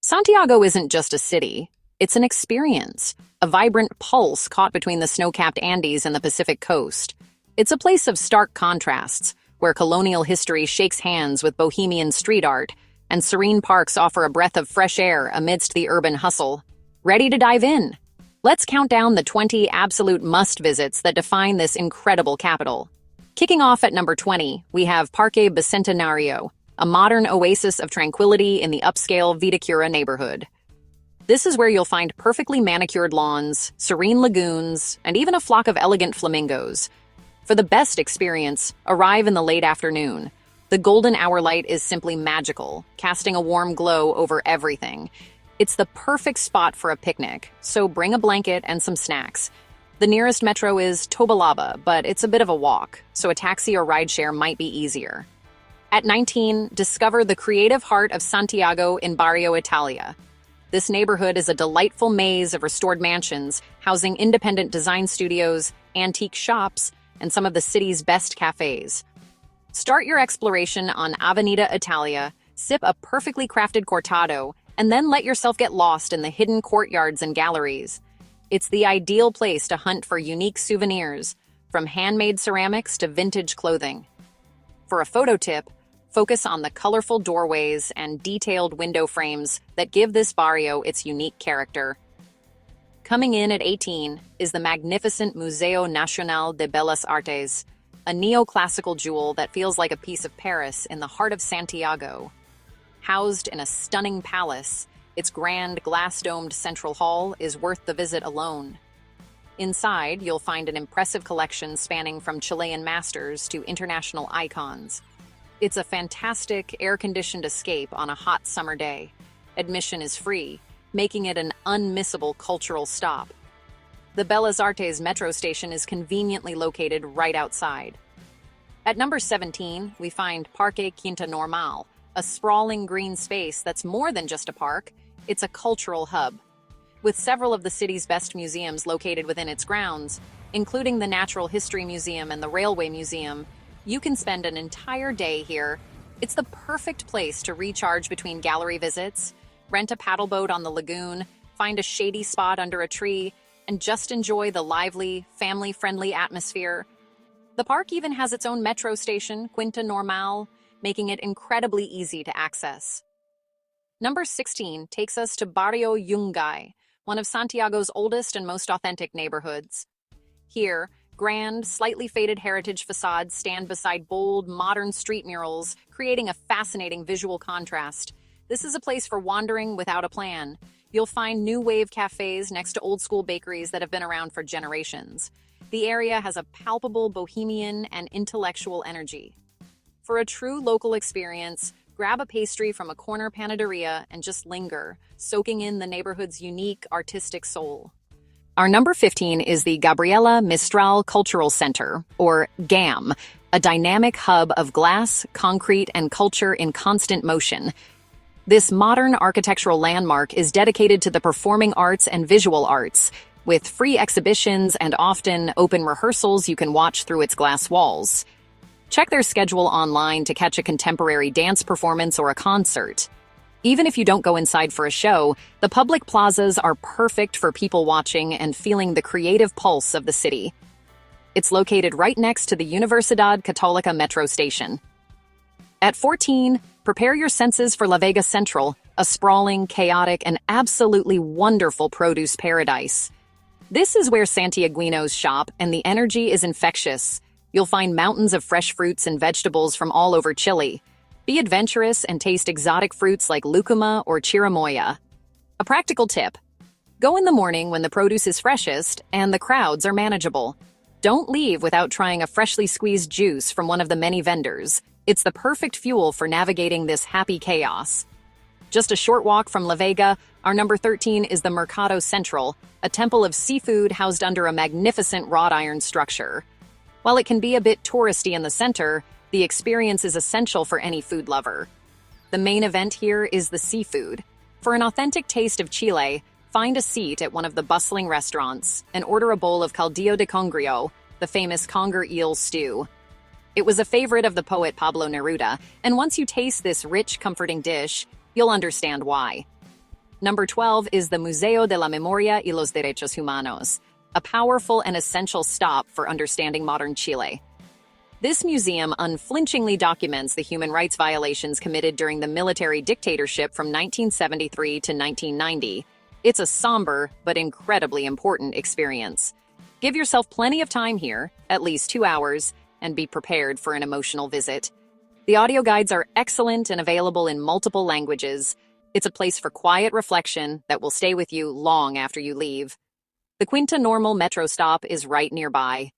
Santiago isn't just a city, it's an experience, a vibrant pulse caught between the snow-capped Andes and the Pacific coast. It's a place of stark contrasts, where colonial history shakes hands with bohemian street art, and serene parks offer a breath of fresh air amidst the urban hustle. Ready to dive in? Let's count down the 20 absolute must-visits that define this incredible capital. Kicking off at number 20, we have Parque Bicentenario, a modern oasis of tranquility in the upscale Vitacura neighborhood. This is where you'll find perfectly manicured lawns, serene lagoons, and even a flock of elegant flamingos. For the best experience, arrive in the late afternoon. The golden hour light is simply magical, casting a warm glow over everything. It's the perfect spot for a picnic, so bring a blanket and some snacks. The nearest metro is Tobalaba, but it's a bit of a walk, so a taxi or rideshare might be easier. At 19, discover the creative heart of Santiago in Barrio Italia. This neighborhood is a delightful maze of restored mansions, housing independent design studios, antique shops, and some of the city's best cafes. Start your exploration on Avenida Italia, sip a perfectly crafted cortado, and then let yourself get lost in the hidden courtyards and galleries. It's the ideal place to hunt for unique souvenirs, from handmade ceramics to vintage clothing. For a photo tip, focus on the colorful doorways and detailed window frames that give this barrio its unique character. Coming in at 18 is the magnificent Museo Nacional de Bellas Artes, a neoclassical jewel that feels like a piece of Paris in the heart of Santiago. Housed in a stunning palace, its grand glass-domed central hall is worth the visit alone. Inside, you'll find an impressive collection spanning from Chilean masters to international icons. It's a fantastic, air-conditioned escape on a hot summer day. Admission is free, making it an unmissable cultural stop. The Bellas Artes metro station is conveniently located right outside. At number 17, we find Parque Quinta Normal, a sprawling green space that's more than just a park, it's a cultural hub. With several of the city's best museums located within its grounds, including the Natural History Museum and the Railway Museum, you can spend an entire day here. It's the perfect place to recharge between gallery visits, rent a paddle boat on the lagoon, find a shady spot under a tree, and just enjoy the lively, family-friendly atmosphere. The park even has its own metro station, Quinta Normal, making it incredibly easy to access. Number 16 takes us to Barrio Yungay, one of Santiago's oldest and most authentic neighborhoods. Here, grand, slightly faded heritage facades stand beside bold, modern street murals, creating a fascinating visual contrast. This is a place for wandering without a plan. You'll find new wave cafes next to old-school bakeries that have been around for generations. The area has a palpable bohemian and intellectual energy. For a true local experience, grab a pastry from a corner panaderia and just linger, soaking in the neighborhood's unique artistic soul. Our number 15 is the Gabriela Mistral Cultural Center, or GAM, a dynamic hub of glass, concrete, and culture in constant motion. This modern architectural landmark is dedicated to the performing arts and visual arts, with free exhibitions and often open rehearsals you can watch through its glass walls. Check their schedule online to catch a contemporary dance performance or a concert. Even if you don't go inside for a show, the public plazas are perfect for people watching and feeling the creative pulse of the city. It's located right next to the Universidad Católica metro station. At 14, prepare your senses for La Vega Central, a sprawling, chaotic, and absolutely wonderful produce paradise. This is where Santiaguinos shop, and the energy is infectious. You'll find mountains of fresh fruits and vegetables from all over Chile. Be adventurous and taste exotic fruits like lucuma or chirimoya. A practical tip: go in the morning when the produce is freshest and the crowds are manageable. Don't leave without trying a freshly squeezed juice from one of the many vendors. It's the perfect fuel for navigating this happy chaos. Just a short walk from La Vega, our number 13 is the Mercado Central, a temple of seafood housed under a magnificent wrought iron structure. While it can be a bit touristy in the center, the experience is essential for any food lover. The main event here is the seafood. For an authentic taste of Chile, find a seat at one of the bustling restaurants and order a bowl of caldillo de congrio, the famous conger eel stew. It was a favorite of the poet Pablo Neruda, and once you taste this rich, comforting dish, you'll understand why. Number 12 is the Museo de la Memoria y los Derechos Humanos, a powerful and essential stop for understanding modern Chile. This museum unflinchingly documents the human rights violations committed during the military dictatorship from 1973 to 1990. It's a somber but incredibly important experience. Give yourself plenty of time here, at least 2 hours, and be prepared for an emotional visit. The audio guides are excellent and available in multiple languages. It's a place for quiet reflection that will stay with you long after you leave. The Quinta Normal metro stop is right nearby.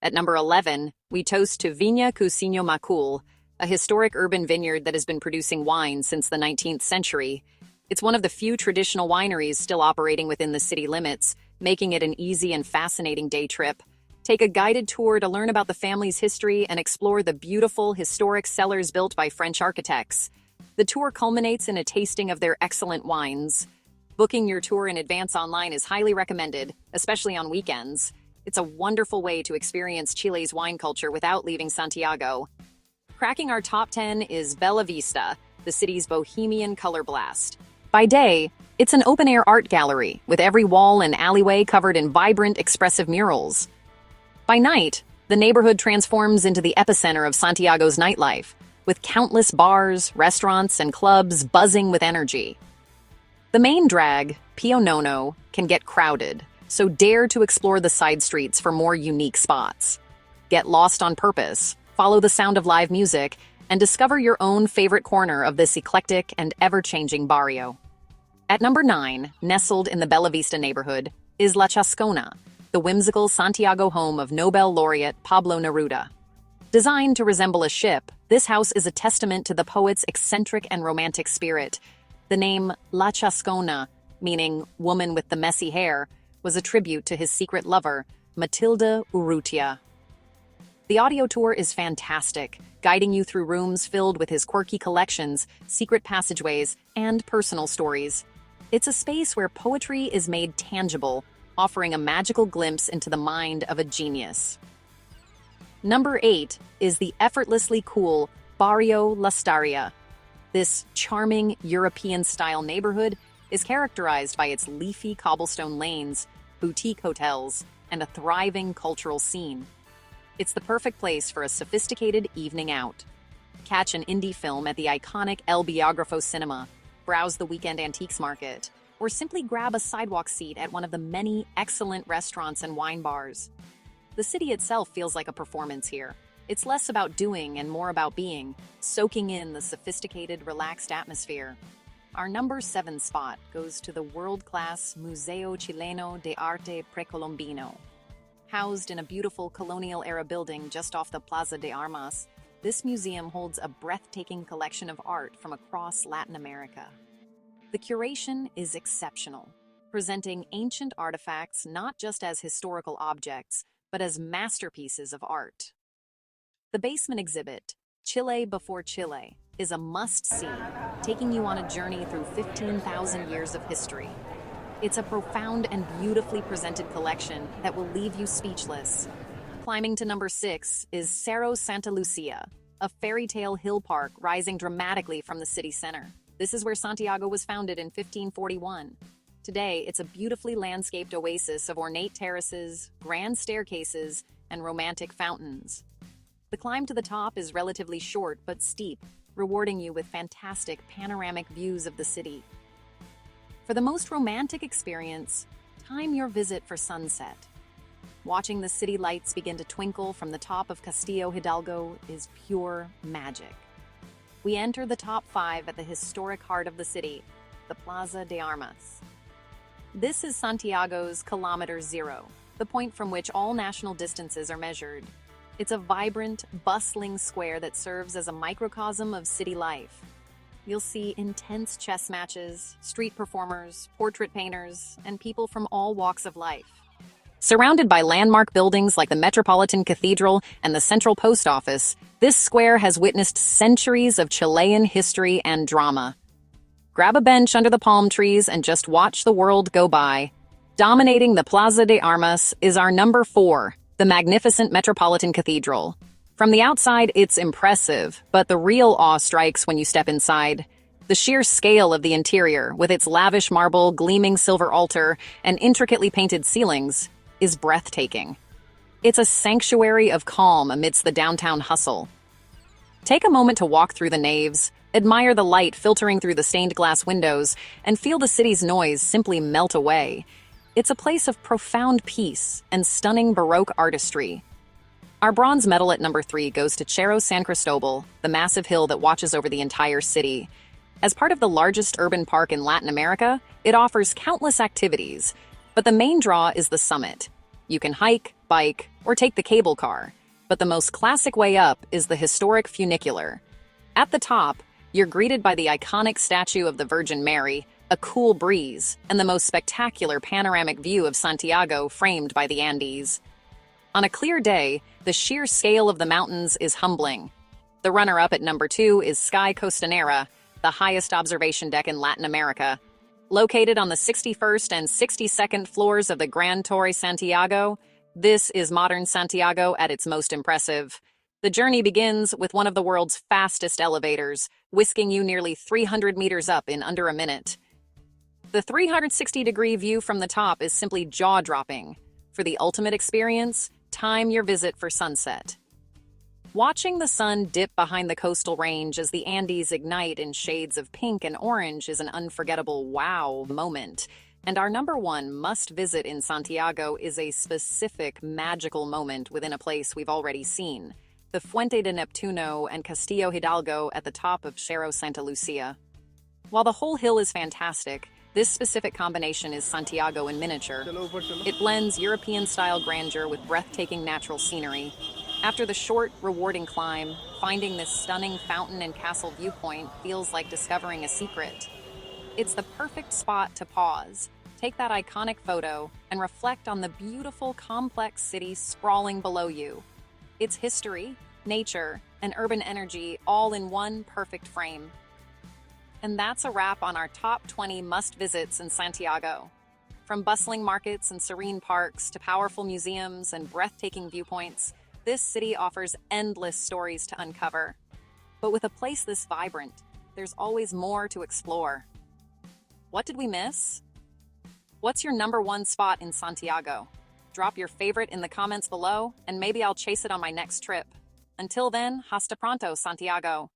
At number 11, we toast to Viña Cuisine Macul, a historic urban vineyard that has been producing wine since the 19th century. It's one of the few traditional wineries still operating within the city limits, making it an easy and fascinating day trip. Take a guided tour to learn about the family's history and explore the beautiful, historic cellars built by French architects. The tour culminates in a tasting of their excellent wines. Booking your tour in advance online is highly recommended, especially on weekends. It's a wonderful way to experience Chile's wine culture without leaving Santiago. Cracking our top 10 is Bella Vista, the city's bohemian color blast. By day, it's an open-air art gallery, with every wall and alleyway covered in vibrant, expressive murals. By night, the neighborhood transforms into the epicenter of Santiago's nightlife, with countless bars, restaurants, and clubs buzzing with energy. The main drag, Pio Nono, can get crowded, so dare to explore the side streets for more unique spots. Get lost on purpose, follow the sound of live music, and discover your own favorite corner of this eclectic and ever-changing barrio. At number 9, nestled in the Bella Vista neighborhood, is La Chascona, the whimsical Santiago home of Nobel laureate Pablo Neruda. Designed to resemble a ship, this house is a testament to the poet's eccentric and romantic spirit. The name La Chascona, meaning woman with the messy hair, was a tribute to his secret lover, Matilda Urrutia. The audio tour is fantastic, guiding you through rooms filled with his quirky collections, secret passageways, and personal stories. It's a space where poetry is made tangible, offering a magical glimpse into the mind of a genius. Number 8 is the effortlessly cool Barrio La Staria. This charming European-style neighborhood is characterized by its leafy cobblestone lanes, boutique hotels, and a thriving cultural scene. It's the perfect place for a sophisticated evening out. Catch an indie film at the iconic El Biografo Cinema, browse the weekend antiques market, or simply grab a sidewalk seat at one of the many excellent restaurants and wine bars. The city itself feels like a performance here. It's less about doing and more about being, soaking in the sophisticated, relaxed atmosphere. Our number 7 spot goes to the world-class Museo Chileno de Arte Precolombino. Housed in a beautiful colonial-era building just off the Plaza de Armas, this museum holds a breathtaking collection of art from across Latin America. The curation is exceptional, presenting ancient artifacts not just as historical objects, but as masterpieces of art. The basement exhibit, Chile Before Chile, is a must-see, taking you on a journey through 15,000 years of history. It's a profound and beautifully presented collection that will leave you speechless. Climbing to number 6 is Cerro Santa Lucia, a fairy tale hill park rising dramatically from the city center. This is where Santiago was founded in 1541. Today, it's a beautifully landscaped oasis of ornate terraces, grand staircases, and romantic fountains. The climb to the top is relatively short but steep, rewarding you with fantastic panoramic views of the city. For the most romantic experience, time your visit for sunset. Watching the city lights begin to twinkle from the top of Castillo Hidalgo is pure magic. We enter the top 5 at the historic heart of the city, the Plaza de Armas. This is Santiago's Kilometer Zero, the point from which all national distances are measured. It's a vibrant, bustling square that serves as a microcosm of city life. You'll see intense chess matches, street performers, portrait painters, and people from all walks of life. Surrounded by landmark buildings like the Metropolitan Cathedral and the Central Post Office, this square has witnessed centuries of Chilean history and drama. Grab a bench under the palm trees and just watch the world go by. Dominating the Plaza de Armas is our number 4, the magnificent Metropolitan Cathedral. From the outside, it's impressive, but the real awe strikes when you step inside. The sheer scale of the interior, with its lavish marble, gleaming silver altar, and intricately painted ceilings, is breathtaking. It's a sanctuary of calm amidst the downtown hustle. Take a moment to walk through the naves, admire the light filtering through the stained glass windows, and feel the city's noise simply melt away. It's a place of profound peace and stunning Baroque artistry. Our bronze medal at number 3 goes to Cerro San Cristóbal, the massive hill that watches over the entire city. As part of the largest urban park in Latin America, it offers countless activities, but the main draw is the summit. You can hike, bike, or take the cable car, but the most classic way up is the historic funicular. At the top, you're greeted by the iconic statue of the Virgin Mary, a cool breeze, and the most spectacular panoramic view of Santiago framed by the Andes. On a clear day, the sheer scale of the mountains is humbling. The runner-up at number 2 is Sky Costanera, the highest observation deck in Latin America. Located on the 61st and 62nd floors of the Gran Torre Santiago, this is modern Santiago at its most impressive. The journey begins with one of the world's fastest elevators, whisking you nearly 300 meters up in under a minute. The 360-degree view from the top is simply jaw-dropping. For the ultimate experience, time your visit for sunset. Watching the sun dip behind the coastal range as the Andes ignite in shades of pink and orange is an unforgettable wow moment. And our number 1 must-visit in Santiago is a specific magical moment within a place we've already seen: the Fuente de Neptuno and Castillo Hidalgo at the top of Cerro Santa Lucia. While the whole hill is fantastic, this specific combination is Santiago in miniature. It blends European-style grandeur with breathtaking natural scenery. After the short, rewarding climb, finding this stunning fountain and castle viewpoint feels like discovering a secret. It's the perfect spot to pause, take that iconic photo, and reflect on the beautiful, complex city sprawling below you. It's history, nature, and urban energy all in one perfect frame. And that's a wrap on our top 20 must-visits in Santiago. From bustling markets and serene parks to powerful museums and breathtaking viewpoints, this city offers endless stories to uncover. But with a place this vibrant, there's always more to explore. What did we miss? What's your number 1 spot in Santiago? Drop your favorite in the comments below, and maybe I'll chase it on my next trip. Until then, hasta pronto, Santiago.